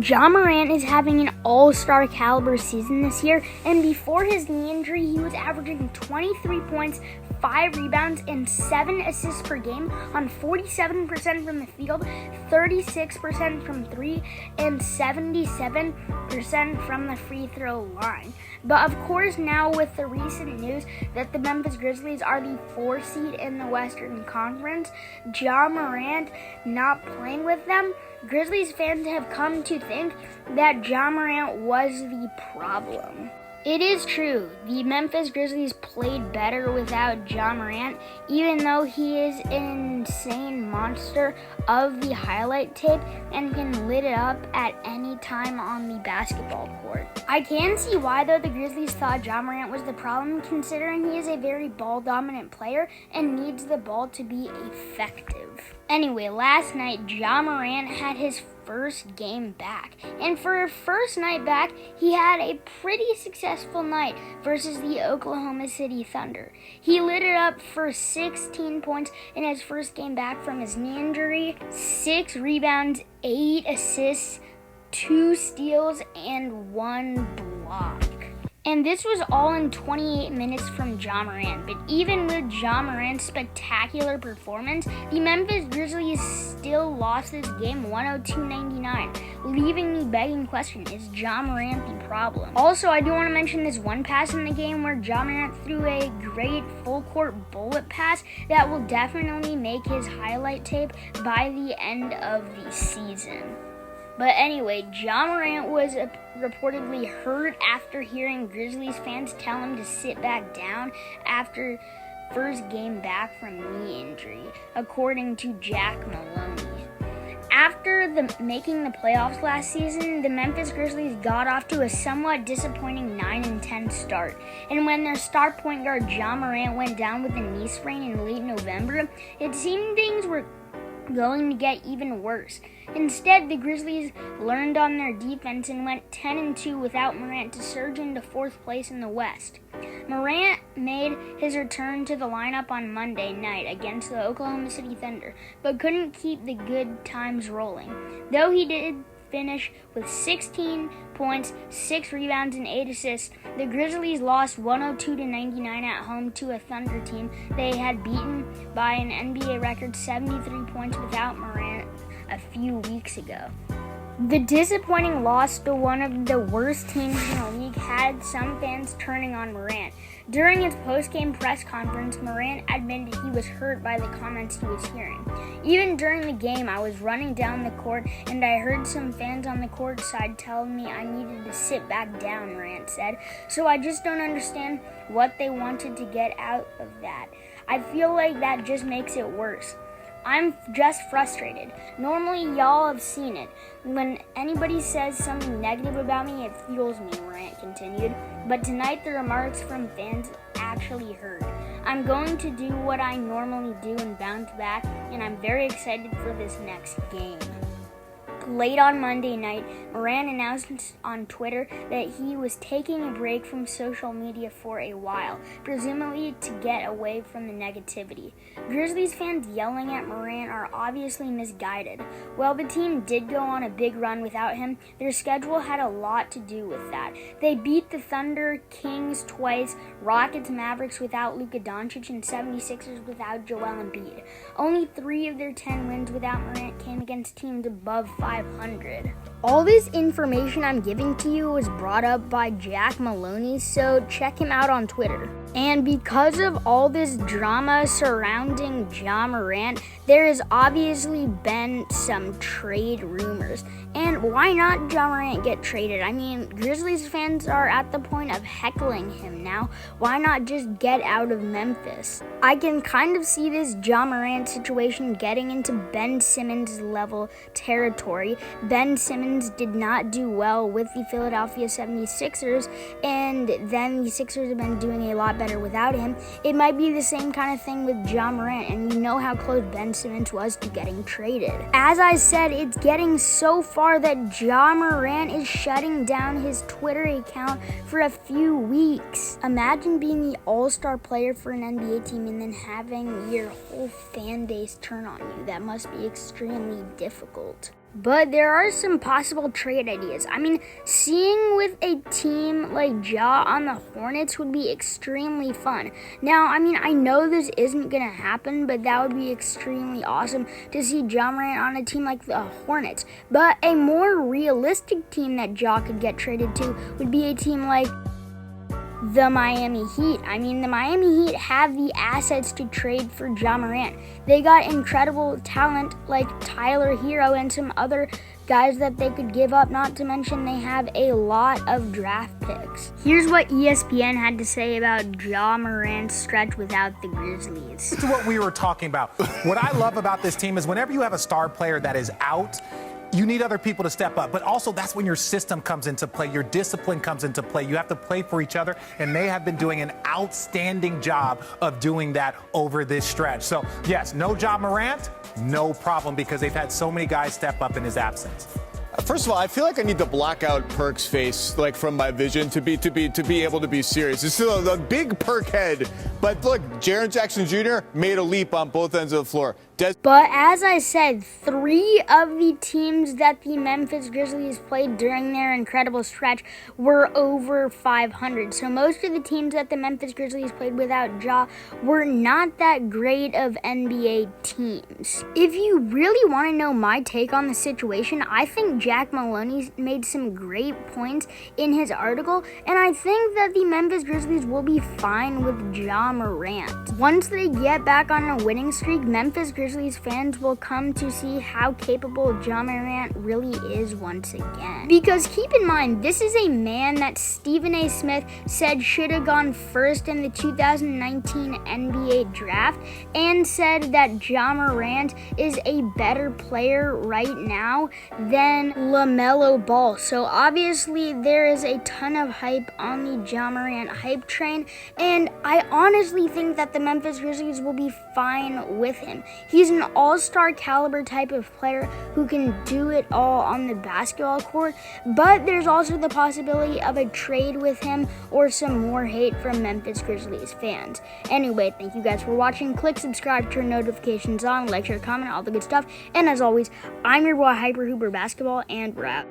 Ja Morant is having an all-star caliber season this year, and before his knee injury, he was averaging 23 points, 5 rebounds, and 7 assists per game on 47% from the field, 36% from 3, and 77% from the free throw line. But of course, now with the recent news that the Memphis Grizzlies are the 4th seed in the Western Conference, Ja Morant not playing with them, Grizzlies fans have come to think that Ja Morant was the problem. It is true, the Memphis Grizzlies played better without Ja Morant, even though he is an insane monster of the highlight tape and can lit it up at any time on the basketball court. I can see why, though, the Grizzlies thought Ja Morant was the problem, considering he is a very ball-dominant player and needs the ball to be effective. Anyway, last night, Ja Morant had his first game back. And for a first night back, he had a pretty successful night versus the Oklahoma City Thunder. He lit it up for 16 points in his first game back from his knee injury, 6 rebounds, 8 assists, 2 steals, and 1 block. And this was all in 28 minutes from Ja Morant. But even with Ja Morant's spectacular performance, the Memphis Grizzlies still lost this game 102-99, leaving the begging question, is Ja Morant the problem? Also, I do want to mention this one pass in the game where Ja Morant threw a great full-court bullet pass that will definitely make his highlight tape by the end of the season. But anyway, Ja Morant was reportedly hurt after hearing Grizzlies fans tell him to sit back down after first game back from knee injury, according to Ja Morant. After making the playoffs last season, the Memphis Grizzlies got off to a somewhat disappointing 9-10 start. And when their star point guard Ja Morant went down with a knee sprain in late November, it seemed things were going to get even worse. Instead, the Grizzlies learned on their defense and went 10-2 without Morant to surge into 4th place in the West. Morant made his return to the lineup on Monday night against the Oklahoma City Thunder, but couldn't keep the good times rolling. Though he did finish with 16 points, 6 rebounds, and 8 assists, the Grizzlies lost 102-99 at home to a Thunder team they had beaten by an NBA record 73 points without Morant a few weeks ago. The disappointing loss to one of the worst teams in the league had some fans turning on Morant. During his post-game press conference, Morant admitted he was hurt by the comments he was hearing. Even during the game, I was running down the court and I heard some fans on the court side telling me I needed to sit back down, Morant said. So I just don't understand what they wanted to get out of that. I feel like that just makes it worse. I'm just frustrated. Normally, y'all have seen it. When anybody says something negative about me, it fuels me, Morant continued. But tonight, the remarks from fans actually hurt. I'm going to do what I normally do and bounce back, and I'm very excited for this next game. Late on Monday night, Morant announced on Twitter that he was taking a break from social media for a while, presumably to get away from the negativity. Grizzlies fans yelling at Morant are obviously misguided. While the team did go on a big run without him, their schedule had a lot to do with that. They beat the Thunder, Kings twice, Rockets, Mavericks without Luka Doncic, and 76ers without Joel Embiid. Only 3 of their 10 wins without Morant came against teams above 500. All this information I'm giving to you was brought up by Jack Maloney, so check him out on Twitter. And because of all this drama surrounding Ja Morant, there has obviously been some trade rumors. And why not Ja Morant get traded? I mean, Grizzlies fans are at the point of heckling him now. Why not just get out of Memphis? I can kind of see this Ja Morant situation getting into Ben Simmons level territory. Ben Simmons did not do well with the Philadelphia 76ers, and then the Sixers have been doing a lot better without him. It might be the same kind of thing with Ja Morant, and you know how close Ben Simmons was to getting traded. As I said, it's getting so far that Ja Morant is shutting down his Twitter account for a few weeks. Imagine being the all-star player for an NBA team and then having your whole fan base turn on you. That must be extremely difficult. But there are some possible trade ideas. I mean, seeing with a team like Ja on the Hornets would be extremely fun. Now, I mean, I know this isn't going to happen, but that would be extremely awesome to see Ja Morant on a team like the Hornets. But a more realistic team that Ja could get traded to would be a team like the Miami Heat. I mean, the Miami Heat have the assets to trade for Ja Morant. They got incredible talent like Tyler Hero and some other guys that they could give up, not to mention they have a lot of draft picks. Here's what ESPN had to say about Ja Morant's stretch without the Grizzlies. This is what we were talking about. What I love about this team is whenever you have a star player that is out, you need other people to step up, but also that's when your system comes into play, your discipline comes into play. You have to play for each other, and they have been doing an outstanding job of doing that over this stretch. So, yes, no Ja Morant, no problem, because they've had so many guys step up in his absence. First of all, I feel like I need to block out Perk's face, like from my vision, to be able to be serious. It's still a big Perk head, but look, Jaren Jackson Jr. made a leap on both ends of the floor. But as I said, 3 of the teams that the Memphis Grizzlies played during their incredible stretch were over 500. So most of the teams that the Memphis Grizzlies played without Ja were not that great of NBA teams. If you really want to know my take on the situation, I think Jack Maloney made some great points in his article, and I think that the Memphis Grizzlies will be fine with Ja Morant. Once they get back on a winning streak, Memphis Grizzlies fans will come to see how capable Ja Morant really is once again. Because keep in mind, this is a man that Stephen A. Smith said should have gone first in the 2019 NBA draft, and said that Ja Morant is a better player right now than LaMelo Ball. So obviously there is a ton of hype on the Ja Morant hype train, and I honestly think that the Memphis Grizzlies will be fine with him. He's an all-star caliber type of player who can do it all on the basketball court, but there's also the possibility of a trade with him or some more hate from Memphis Grizzlies fans. Anyway, thank you guys for watching. Click subscribe, turn notifications on, like, share, comment, all the good stuff. And as always, I'm your boy Hyper Hooper Basketball, and we're out.